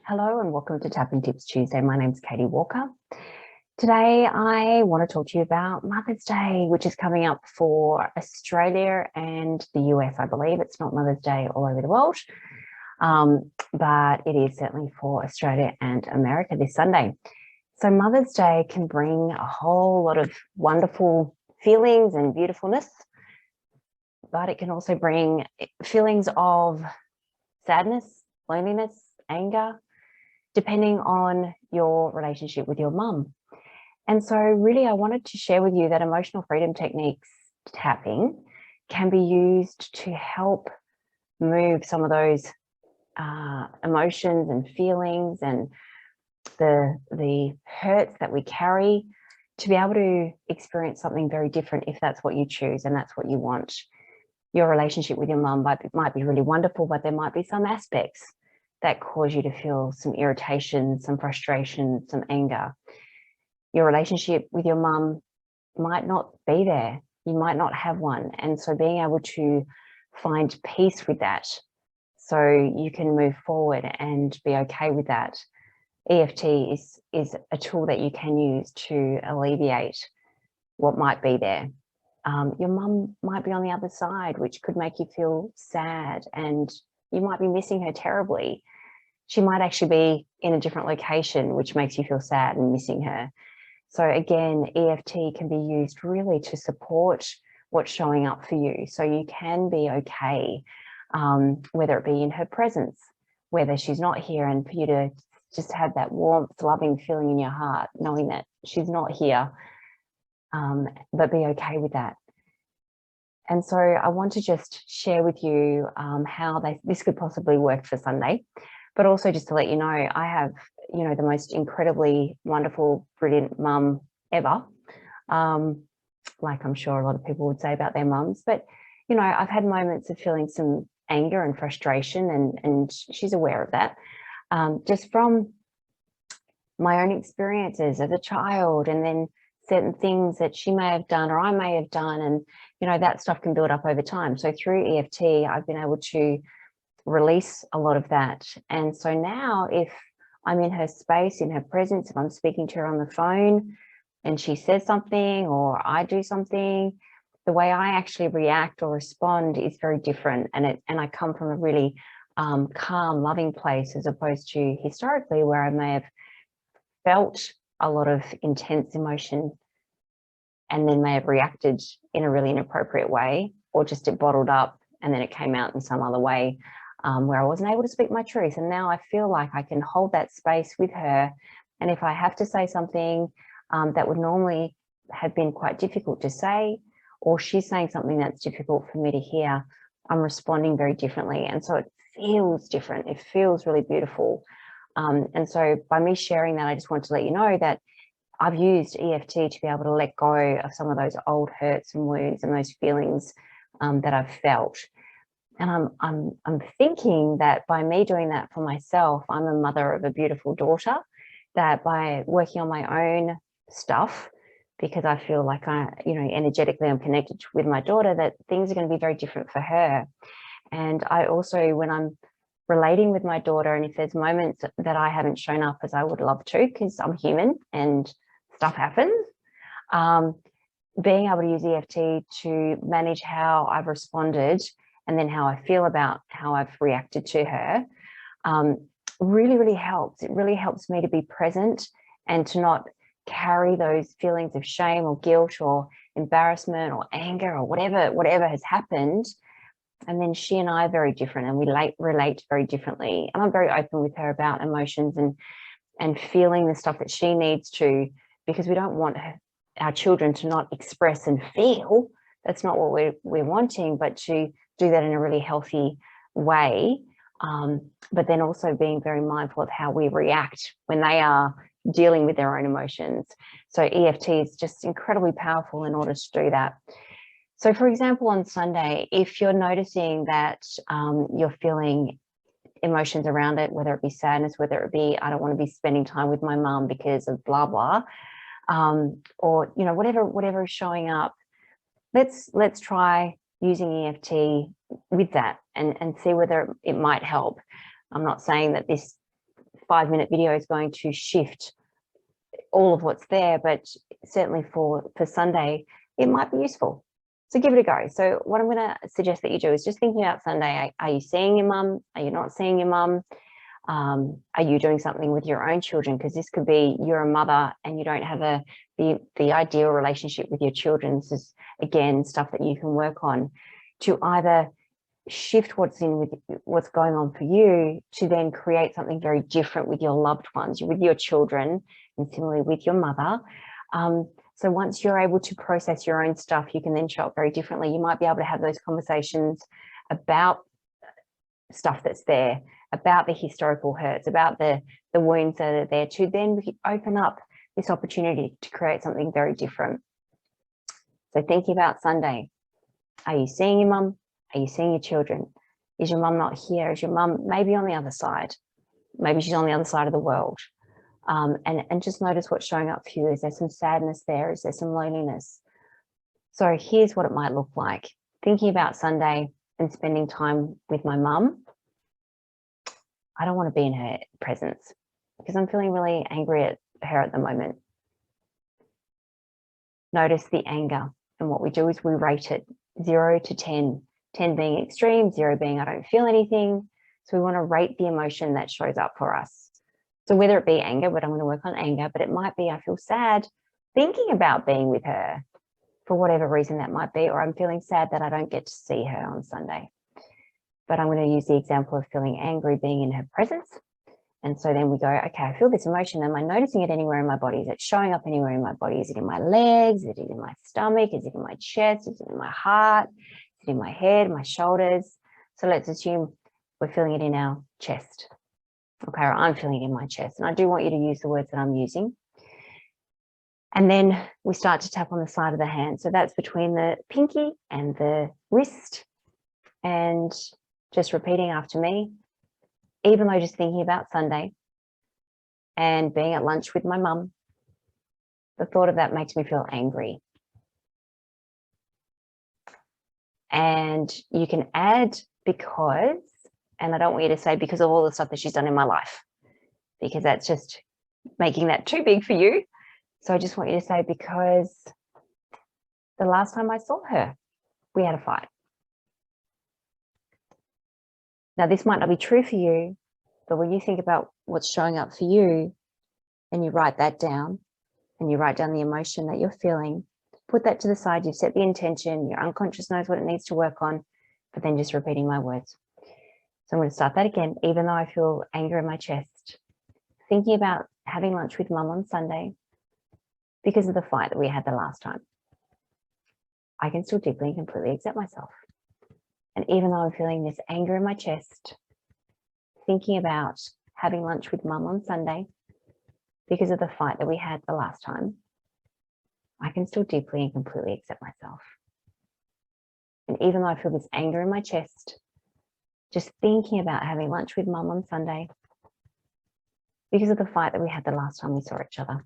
Hello and welcome to Tapping Tips Tuesday. My name's Katie Walker. Today I want to talk to you about Mother's Day, which is coming up for Australia and the US, I believe. It's not Mother's Day all over the world, but it is certainly for Australia and America this Sunday. So Mother's Day can bring a whole lot of wonderful feelings and beautifulness, but it can also bring feelings of sadness, loneliness, anger, depending on your relationship with your mum. And so really I wanted to share with you that emotional freedom techniques tapping can be used to help move some of those emotions and feelings and the hurts that we carry to be able to experience something very different if that's what you choose and that's what you want. Your relationship with your mum might be really wonderful, but there might be some aspects that cause you to feel some irritation, some frustration, some anger. Your relationship with your mum might not be there. You might not have one. And so being able to find peace with that so you can move forward and be okay with that. EFT is a tool that you can use to alleviate what might be there. Your mum might be on the other side, which could make you feel sad, and you might be missing her terribly. She might actually be in a different location, which makes you feel sad and missing her. So again, EFT can be used really to support what's showing up for you. So you can be okay, whether it be in her presence, whether she's not here, and for you to just have that warmth, loving feeling in your heart, knowing that she's not here, but be okay with that. And so I want to just share with you how this could possibly work for Sunday, but also just to let you know, I have, the most incredibly wonderful, brilliant mum ever. Like I'm sure a lot of people would say about their mums, but, I've had moments of feeling some anger and frustration, and she's aware of that, just from my own experiences as a child, and then certain things that she may have done or I may have done, and that stuff can build up over time. So through EFT, I've been able to release a lot of that. And so now if I'm in her space, in her presence, if I'm speaking to her on the phone and she says something or I do something, the way I actually react or respond is very different. And I come from a really calm, loving place, as opposed to historically where I may have felt a lot of intense emotion and then may have reacted in a really inappropriate way, or just it bottled up and then it came out in some other way where I wasn't able to speak my truth. And now I feel like I can hold that space with her. And if I have to say something that would normally have been quite difficult to say, or she's saying something that's difficult for me to hear, I'm responding very differently. And so it feels different. It feels really beautiful. And so by me sharing that, I just want to let you know that I've used EFT to be able to let go of some of those old hurts and wounds and those feelings that I've felt. And I'm thinking that by me doing that for myself, I'm a mother of a beautiful daughter, that by working on my own stuff, because I feel like energetically I'm connected with my daughter, that things are going to be very different for her. And I also, when I'm relating with my daughter, and if there's moments that I haven't shown up as I would love to, because I'm human and stuff happens, being able to use EFT to manage how I've responded and then how I feel about how I've reacted to her really, really helps. It really helps me to be present and to not carry those feelings of shame or guilt or embarrassment or anger or whatever has happened. And then she and I are very different, and we relate very differently. And I'm very open with her about emotions and feeling the stuff that she needs to, because we don't want our children to not express and feel. That's not what we're wanting, but to do that in a really healthy way. But then also being very mindful of how we react when they are dealing with their own emotions. So EFT is just incredibly powerful in order to do that. So for example, on Sunday, if you're noticing that you're feeling emotions around it, whether it be sadness, whether it be, I don't want to be spending time with my mum because of blah, blah, or, whatever is showing up, let's try using EFT with that and see whether it might help. I'm not saying that this 5-minute video is going to shift all of what's there, but certainly for Sunday, it might be useful. So give it a go. So what I'm going to suggest that you do is just thinking about Sunday. Are you seeing your mum? Are you not seeing your mum? Are you doing something with your own children? Because this could be you're a mother and you don't have the ideal relationship with your children. This is, again, stuff that you can work on to either shift what's going on for you to then create something very different with your loved ones, with your children, and similarly with your mother. So once you're able to process your own stuff, you can then show up very differently. You might be able to have those conversations about stuff that's there, about the historical hurts, about the wounds that are there, to then open up this opportunity to create something very different. So thinking about Sunday, are you seeing your mum? Are you seeing your children? Is your mum not here? Is your mum maybe on the other side? Maybe she's on the other side of the world. And just notice what's showing up for you. Is there some sadness there? Is there some loneliness? So here's what it might look like. Thinking about Sunday and spending time with my mum. I don't want to be in her presence because I'm feeling really angry at her at the moment. Notice the anger. And what we do is we rate it 0 to 10. 10 being extreme, 0 being I don't feel anything. So we want to rate the emotion that shows up for us. So whether it be anger, but I'm going to work on anger, but it might be I feel sad thinking about being with her for whatever reason that might be, or I'm feeling sad that I don't get to see her on Sunday. But I'm going to use the example of feeling angry being in her presence. And so then we go, okay, I feel this emotion. Am I noticing it anywhere in my body? Is it showing up anywhere in my body? Is it in my legs? Is it in my stomach? Is it in my chest? Is it in my heart? Is it in my head, my shoulders? So let's assume we're feeling it in our chest. Okay, or I'm feeling it in my chest. And I do want you to use the words that I'm using. And then we start to tap on the side of the hand. So that's between the pinky and the wrist. And just repeating after me, even though just thinking about Sunday and being at lunch with my mum, the thought of that makes me feel angry. And you can add because, and I don't want you to say because of all the stuff that she's done in my life, because that's just making that too big for you. So I just want you to say because the last time I saw her, we had a fight. Now, this might not be true for you, but when you think about what's showing up for you and you write that down and you write down the emotion that you're feeling, put that to the side. You've set the intention, your unconscious knows what it needs to work on, but then just repeating my words. So I'm going to start that again, even though I feel anger in my chest, thinking about having lunch with mum on Sunday because of the fight that we had the last time. I can still deeply and completely accept myself. And even though I'm feeling this anger in my chest, thinking about having lunch with mum on Sunday because of the fight that we had the last time, I can still deeply and completely accept myself. And even though I feel this anger in my chest, just thinking about having lunch with mum on Sunday because of the fight that we had the last time we saw each other,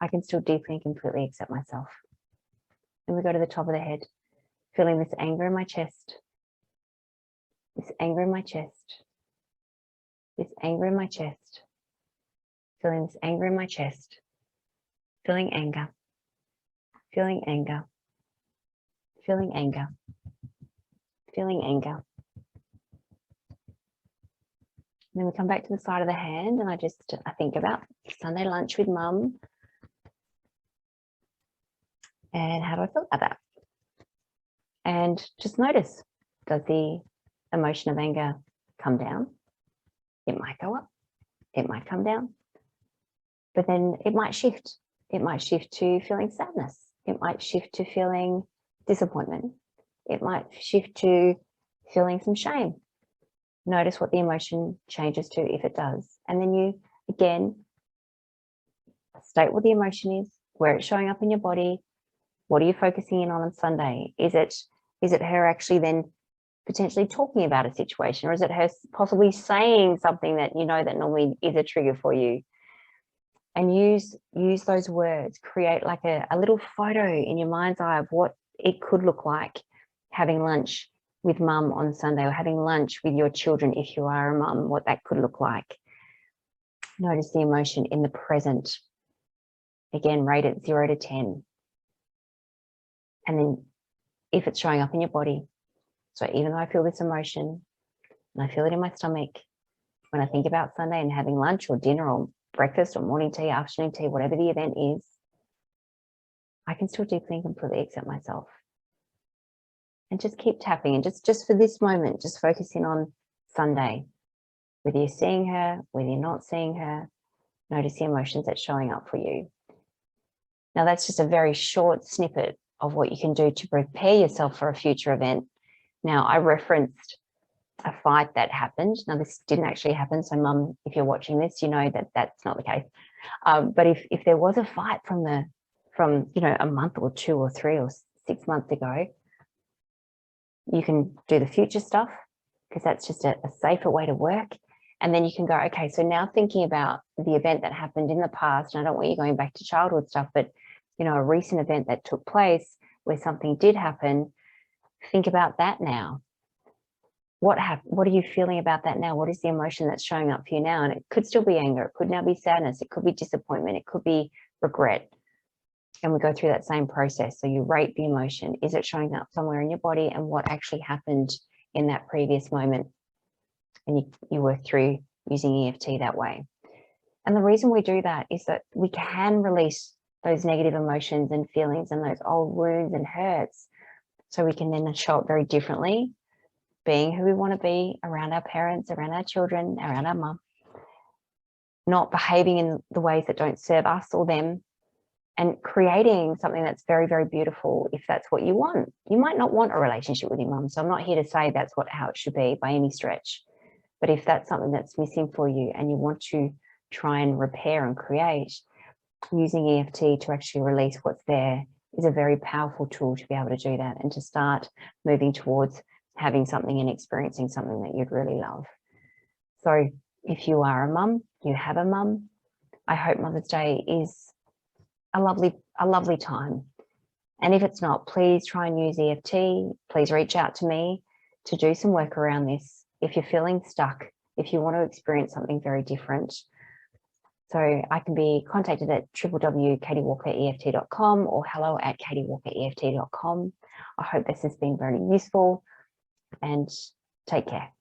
I can still deeply and completely accept myself. And we go to the top of the head, feeling this anger in my chest, this anger in my chest, this anger in my chest, feeling this anger in my chest, feeling anger, feeling anger, feeling anger, feeling anger. And then we come back to the side of the hand and I think about Sunday lunch with mum. And how do I feel about that? And just notice, does the emotion of anger come down? It might go up, it might come down, but then it might shift. It might shift to feeling sadness. It might shift to feeling disappointment. It might shift to feeling some shame. Notice what the emotion changes to if it does. And then you, again, state what the emotion is, where it's showing up in your body. What are you focusing in on Sunday? Is it her actually then potentially talking about a situation, or is it her possibly saying something that you know that normally is a trigger for you? And use those words, create like a little photo in your mind's eye of what it could look like having lunch with mum on Sunday, or having lunch with your children if you are a mum, what that could look like. Notice the emotion in the present. Again, rate it 0 to 10. And then if it's showing up in your body, so even though I feel this emotion and I feel it in my stomach, when I think about Sunday and having lunch or dinner or breakfast or morning tea, afternoon tea, whatever the event is, I can still deeply and completely accept myself. And just keep tapping. And just for this moment, just focusing on Sunday, whether you're seeing her, whether you're not seeing her, notice the emotions that's showing up for you. Now, that's just a very short snippet of what you can do to prepare yourself for a future event. Now, I referenced a fight that happened. Now, this didn't actually happen. So, Mum, if you're watching this, you know that that's not the case. But if there was a fight from a month or 2 or 3 or 6 months ago, you can do the future stuff because that's just a safer way to work. And then you can go, okay, so now thinking about the event that happened in the past, and I don't want you going back to childhood stuff, but a recent event that took place where something did happen, think about that now. What are you feeling about that now? What is the emotion that's showing up for you now? And it could still be anger. It could now be sadness. It could be disappointment. It could be regret. And we go through that same process. So you rate the emotion. Is it showing up somewhere in your body? And what actually happened in that previous moment? And you work through using EFT that way. And the reason we do that is that we can release those negative emotions and feelings and those old wounds and hurts. So we can then show up very differently, being who we want to be around our parents, around our children, around our mum, not behaving in the ways that don't serve us or them, and creating something that's very, very beautiful if that's what you want. You might not want a relationship with your mum, so I'm not here to say that's how it should be by any stretch. But if that's something that's missing for you and you want to try and repair and create, using EFT to actually release what's there is a very powerful tool to be able to do that and to start moving towards having something and experiencing something that you'd really love. So if you are a mum, you have a mum, I hope Mother's Day is a lovely time. And if it's not, please try and use EFT. Please reach out to me to do some work around this. If you're feeling stuck, if you want to experience something very different. So I can be contacted at www.katiewalkereft.com or hello@katiewalkereft.com. I hope this has been very useful and take care.